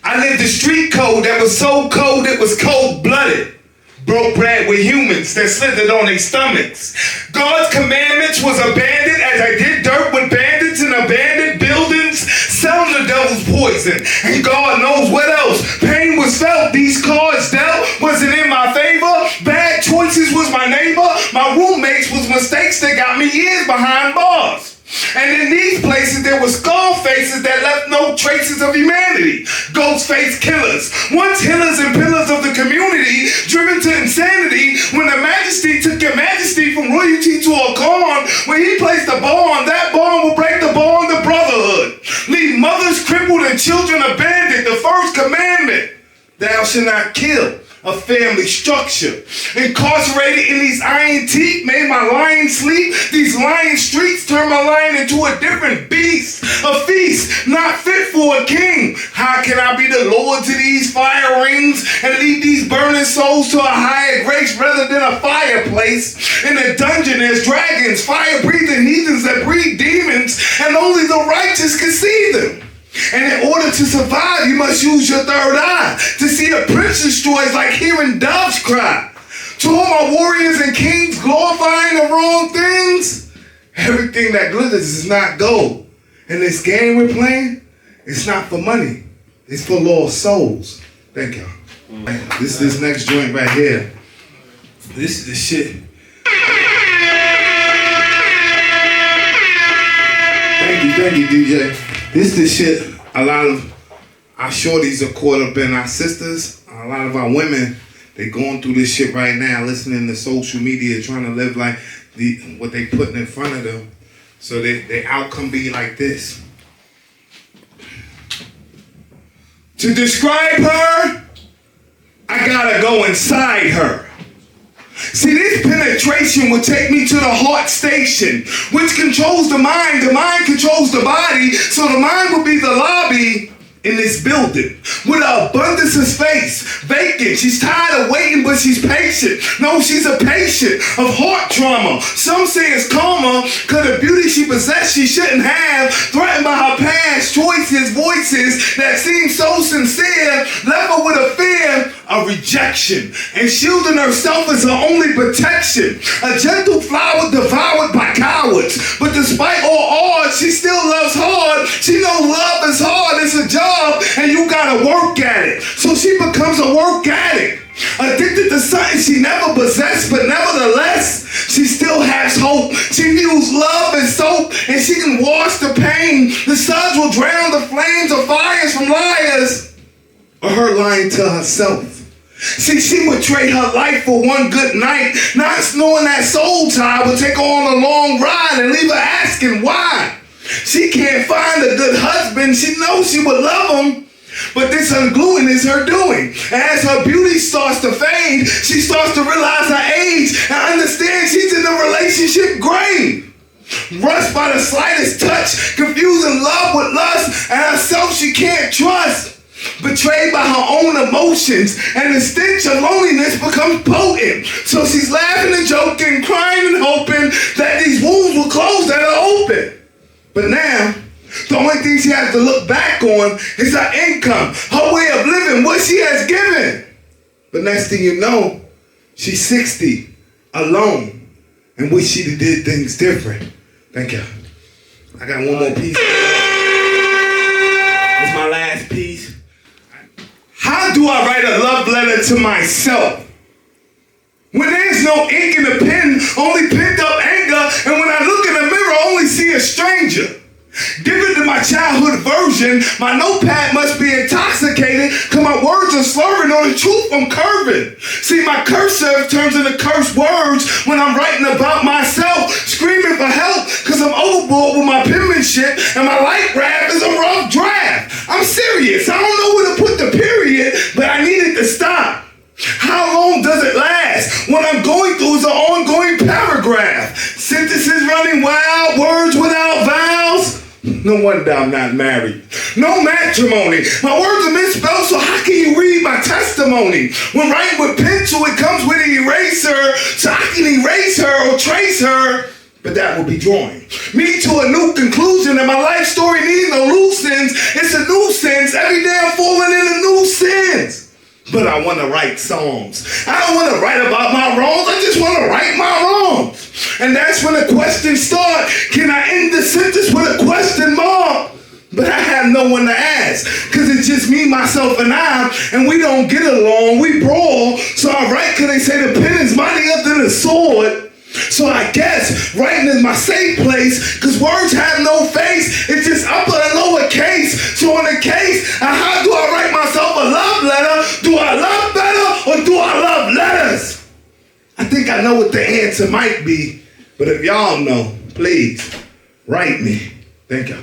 I lived a street code that was so cold it was cold-blooded. Broke bread with humans that slithered on their stomachs. God's commandments was abandoned as I did dirt with bandits in abandoned buildings, selling the devil's poison. And God knows what else. Pain was felt, these cards dealt wasn't in my favor. Bad choices was my neighbor. My roommates was mistakes that got me years behind bars. And in these places, there were skull faces that left no traces of humanity. Ghost-faced killers, once healers and pillars of the community, driven to insanity when the majesty took your majesty from royalty to a Khan. When he placed a bond, that bond will break the bond of brotherhood. Leave mothers crippled and children abandoned. The first commandment, thou shalt not kill. A family structure. Incarcerated in these iron teeth made my lion sleep. These lion streets turned my lion into a different beast. A feast not fit for a king. How can I be the lord to these fire rings and lead these burning souls to a higher grace rather than a fireplace? In the dungeon there's dragons, fire-breathing heathens that breed demons, and only the righteous can see them. And in order to survive, you must use your third eye to see the prince's joys like hearing doves cry. To all my warriors and kings glorifying the wrong things, everything that glitters is not gold. And this game we're playing, it's not for money. It's for lost souls. Thank y'all. This next joint right here, this is the shit. Thank you, DJ. This the shit a lot of our shorties are caught up in, our sisters, a lot of our women, they going through this shit right now, listening to social media, trying to live like what they putting in front of them. So their outcome be like this. To describe her, I gotta go inside her. See, this penetration will take me to the heart station, which controls the mind controls the body, so the mind will be the lobby in this building with an abundance of space, vacant. She's tired of waiting, but she's patient. No, she's a patient of heart trauma. Some say it's karma, cause the beauty she possessed she shouldn't have, threatened by her past choices, voices that seem so sincere, left her with a fear of rejection, and shielding herself is her only protection. A gentle flower devoured by cowards, but despite all odds, she still loves hard. She knows love is hard, it's a job, and you gotta work at it. So she becomes a work addict, addicted to something she never possessed, but nevertheless, she still has hope. She views love as soap, and she can wash the pain. The suds will drown the flames of fires from liars, or her lying to herself. See, she would trade her life for one good night, not knowing that soul tie would take her on a long ride and leave her asking why. She can't find a good husband. She knows she would love him, but this ungluing is her doing. And as her beauty starts to fade, she starts to realize her age and understand she's in a relationship grave. Rushed by the slightest touch, confusing love with lust, and herself she can't trust. Betrayed by her own emotions, and the stench of loneliness becomes potent. So she's laughing and joking, crying and hoping that these wounds will close that are open. But now, the only thing she has to look back on is her income, her way of living, what she has given. But next thing you know, she's 60, alone, and wish she'd did things different. Thank you. I got one more piece. It's my last piece. How do I write a love letter to myself when there's no ink in the pen, only pent up anger, and when I look in the mirror, I only see a stranger? Given to my childhood version, my notepad must be intoxicated because my words are slurring or the truth I'm curving. See, my cursive turns into cursed words when I'm writing about myself, screaming for help because I'm overboard with my penmanship and my light rap is a rough draft. I'm serious. I don't know where to put the period, but I need it to stop. How long does it last? What I'm going through is an ongoing paragraph. Sentences running wild, words without vowels. No wonder I'm not married. No matrimony. My words are misspelled, so how can you read my testimony? When writing with pencil, it comes with an eraser, so I can erase her or trace her but that will be drawing me to a new conclusion, and my life story needs no loose ends. It's a nuisance. Every day I'm falling into new sins. But I want to write songs. I don't want to write about my wrongs. I just want to right my wrongs. And that's when the questions start. Can I end the sentence with a question mark? But I have no one to ask, because it's just me, myself, and I, and we don't get along. We brawl. So I write because they say the pen is mightier than the sword. So I guess writing is my safe place, because words have no face. It's just upper and lower case. So in the case, how do I write myself a love letter? Do I love better or do I love letters? I think I know what the answer might be, but if y'all know, please write me. Thank you.